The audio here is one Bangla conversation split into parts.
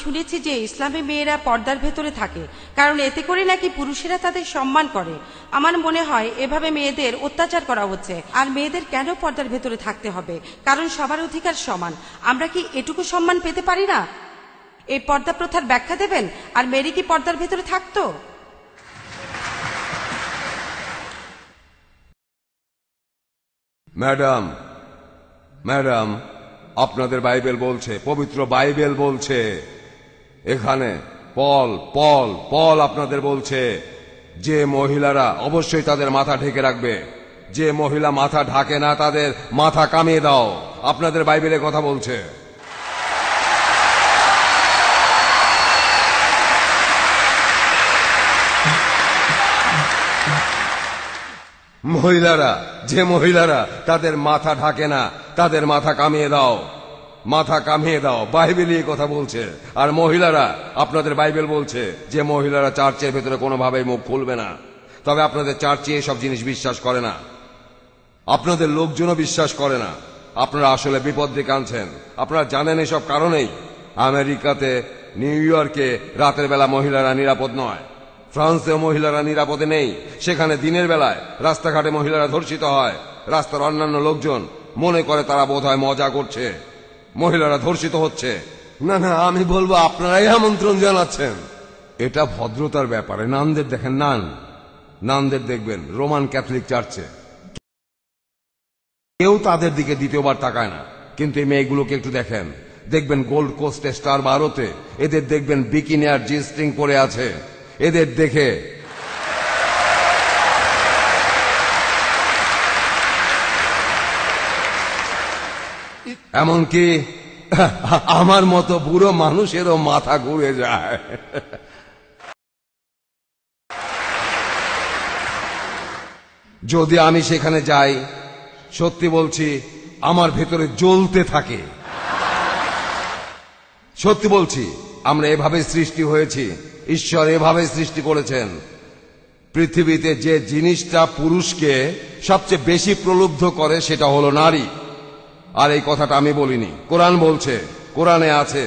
শুনেছি যে ইসলামে মেয়েরা পর্দার ভেতরে থাকে, কারণ এতে করে নাকি পুরুষেরা তাদের সম্মান করে। আমার মনে হয় এভাবে মেয়েদের অত্যাচার করা হচ্ছে। আর মেয়েদের কেন পর্দার ভেতরে থাকতে হবে? কারণ সবার অধিকার সমান। আমরা কি এটুকু সম্মান পেতে পারি না? এই পর্দা প্রথার ব্যাখ্যা দেবেন। আর মেরি কি পর্দার ভেতরে থাকতো? ম্যাডাম, ম্যাডাম, আপনাদের বাইবেল বলছে, পবিত্র বাইবেল বলছে, এখানে পল পল পল আপনাদের বলছে যে মহিলারা অবশ্যই তাদের মাথা ঢেকে রাখবে। যে মহিলা মাথা ঢাকে না তাদের মাথা কামিয়ে দাও। আপনাদের বাইবেলে কথা বলছে। মহিলারা, যে মহিলারা তাদের মাথা ঢাকে না তাদের মাথা কামিয়ে দাও, মাথা কামিয়ে দাও। বাইবেলই কথা বলছে। আর মহিলারা, আপনাদের বাইবেল বলছে যে মহিলারা চার্চের ভেতরে কোনোভাবেই মুখ খুলবে না। তবে আপনাদের চার্চে এসব জিনিস বিশ্বাস করে না, আপনাদের লোকজনও বিশ্বাস করে না। আপনারা আসলে বিপদ ডেকে আনছেন। আপনারা জানেন এসব কারণেই আমেরিকাতে, নিউ ইয়র্কে রাতের বেলা মহিলারা নিরাপদ নয়। ফ্রান্সেও মহিলারা নিরাপদে নেই। সেখানে দিনের বেলায় রাস্তাঘাটে মহিলারা ধর্ষিত হয়। রাস্তার অন্যান্য লোকজন মনে করে তারা বোধহয় মজা করছে, মহিলারা ধর্ষিত হচ্ছে। না না, আমি বলবো আপনারাই আমন্ত্রণ জানাচ্ছেন। এটা ভদ্রতার ব্যাপারে। নানদের দেখেন, নানদের দেখবেন রোমান ক্যাথলিক চার্চে কেউ তাদের দিকে দ্বিতীয়বার তাকায় না। কিন্তু এই মেয়েগুলোকে একটু দেখেন, দেখবেন গোল্ড কোস্টে, স্টার বারোতে এদের দেখবেন বিকিনি আর জি স্ট্রিং পরে আছে। এদের দেখে এমনকি আমার মতো বুড়ো মানুষেরও মাথা ঘুরে যায়। যদি আমি সেখানে যাই, সত্যি বলছি আমার ভেতরে জ্বলতে থাকে। সত্যি বলছি, আমরা এভাবে সৃষ্টি হয়েছি, ঈশ্বর এভাবে সৃষ্টি করেছেন। পৃথিবীতে যে জিনিসটা পুরুষকে সবচেয়ে বেশি প্রলুব্ধ করে সেটা হলো নারী। আর এই কথাটা আমি বলিনি, কোরআন বলছে, কোরআনে আছে,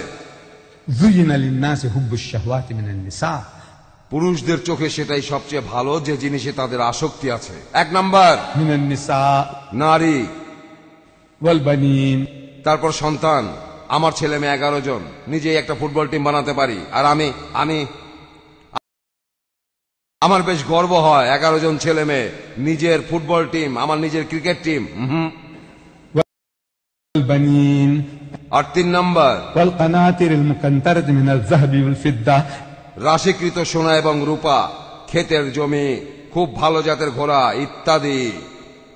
পুরুষদের চোখে সেটাই সবচেয়ে ভালো যে জিনিসে তাদের আসক্তি আছে। 1 নাম্বার নারী, তারপর সন্তান। আমার ছেলে মেয়ে 11 জন, নিজেই একটা ফুটবল টিম বানাতে পারি। আর আমি আমার বেশ গর্ব হয় 11 জন ছেলে মেয়ে, নিজের ফুটবল টিম, আমার নিজের ক্রিকেট টিম। আর 3 নাম্বার রাশিকৃত সোনা এবং রূপা, ক্ষেতের জমি, খুব ভালো জাতের ঘোড়া ইত্যাদি।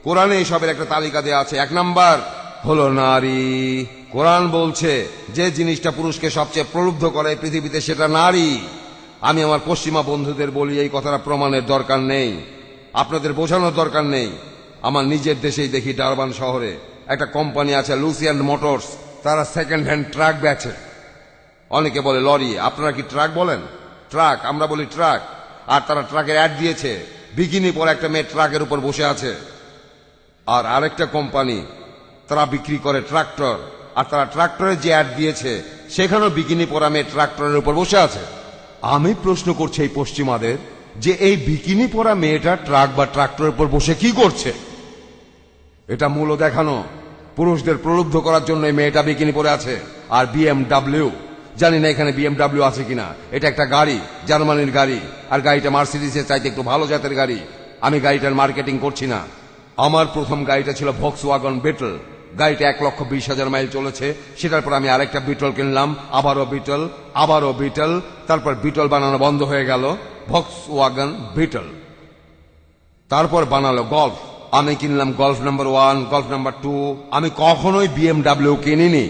কোরআনে এইসবের একটা তালিকা দেওয়া আছে। 1 নাম্বার হলো নারী। কোরআন বলছে যে জিনিসটা পুরুষকে সবচেয়ে প্রলুব্ধ করে পৃথিবীতে সেটা নারী। আমি আমার পশ্চিমা বন্ধুদের বলি এই কথাটা প্রমাণের দরকার নেই, আপনাদের বোঝানোর দরকার নেই। আমার নিজের দেশেই দেখি, ডারবান শহরে একটা কোম্পানি আছে, লুসিয়ান মোটরস। তারা সেকেন্ড হ্যান্ড ট্রাক বেচে। অনেকে বলে লরি, আপনারা কি ট্রাক বলেন? ট্রাক, আমরা বলি ট্রাক। আর তারা ট্রাকের অ্যাড দিয়েছে, বিকিনি পরে একটা মেয়ে ট্রাকের উপর বসে আছে। আর আরেকটা কোম্পানি, তারা বিক্রি করে ট্রাক্টর। আর তারা ট্রাক্টরের যে অ্যাড দিয়েছে সেখানেও বিকিনি পরা মেয়ে ট্রাক্টরের উপর বসে আছে। আমি প্রশ্ন করছি এই পশ্চিমাদের যে এই বিকিনি পরা মেয়েটা ট্রাক বা ট্রাক্টরের উপর বসে কি করছে? এটা মূল দেখানো, পুরুষদের প্রলুব্ধ করার জন্য এই মেয়েটা বিকিনি পরে আছে। আর BMW, জানি না এখানে BMW আছে কিনা। এটা একটা গাড়ি, জার্মানির গাড়ি। আর গাড়িটা মার্সিডিজের চাইতে একটু ভালো জাতের গাড়ি। আমি গাড়িটার মার্কেটিং করছি না। আমার প্রথম গাড়িটা ছিল ভক্সওয়াগন বিটল। গাড়িটা 1,20,000 মাইল চলেছে। সেটার পর আমি আরেকটা বিটল কিনলাম, আবারও বিটল, আবারও বিটল। তারপর বিটল বানানো বন্ধ হয়ে গেল, ভক্সওয়াগন বিটল। তারপর বানালো গল্ফ। আমি কিনলাম গল্ফ নাম্বার 1, গল্ফ নাম্বার 2। আমি কখনোই BMW কিনিনি।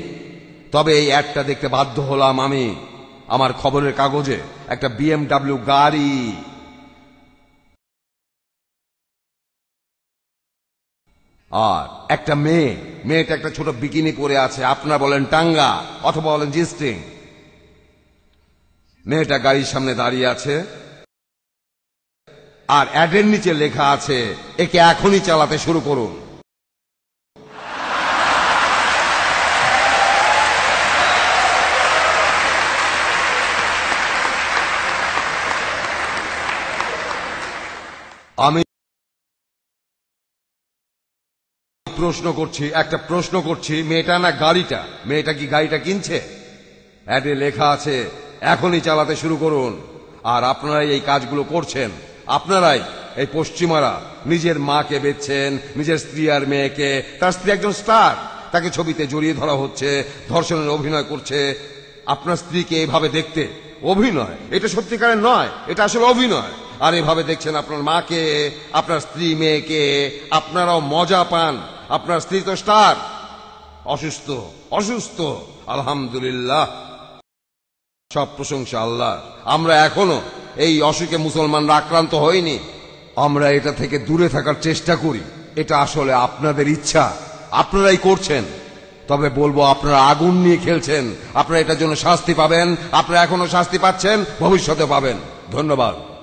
তবে এই অ্যাডটা দেখতে বাধ্য হলাম আমি। আমার খবরের কাগজে একটা BMW গাড়ি। আর একটা মেয়েটা একটা ছোট বিকিনি পরে আছে। আপনারা বলেন টাঙ্গা অথবা বলেন জি স্ট্রিং। মেয়েটা গাড়ির সামনে দাঁড়িয়ে আছে আর অ্যাডের নিচে লেখা আছে, একে এখনই চালাতে শুরু করুন। আমি একটা প্রশ্ন করছি, মেয়েটা না গাড়িটা, মেয়েটা কি গাড়িটা কিনছে? অ্যাডে লেখা আছে এখনই চালাতে শুরু করুন। আর আপনারাই এই কাজগুলো করছেন, আপনারাই এই পশ্চিমারা নিজের মাকে বেচছেন, নিজের স্ত্রী আর মেয়েকে। তার স্ত্রী একজন স্টার, তাকে ছবিতে জড়িয়ে ধরা হচ্ছে, ধর্ষণের অভিনয় করছে। আপনার স্ত্রীকে এভাবে দেখতে অভিনয়, এটা সত্যিকারের নয়, এটা আসলে অভিনয়। আর এভাবে দেখছেন আপনার মাকে, আপনার স্ত্রী মেয়েকে, আপনারাও মজা পান। আপনার স্ত্রী তো স্টার, অসুস্থ অসুস্থ, আলহামদুলিল্লাহ, সব প্রশংসা আল্লাহ। আমরা এখনো এই অসুখে মুসলমানরা আক্রান্ত হইনি। আমরা এটা থেকে দূরে থাকার চেষ্টা করি। এটা আসলে আপনাদের ইচ্ছা, আপনারাই করছেন। তবে বলবো, আপনারা আগুন নিয়ে খেলছেন, আপনারা এটার জন্য শাস্তি পাবেন। আপনারা এখনো শাস্তি পাচ্ছেন, ভবিষ্যতে পাবেন। ধন্যবাদ।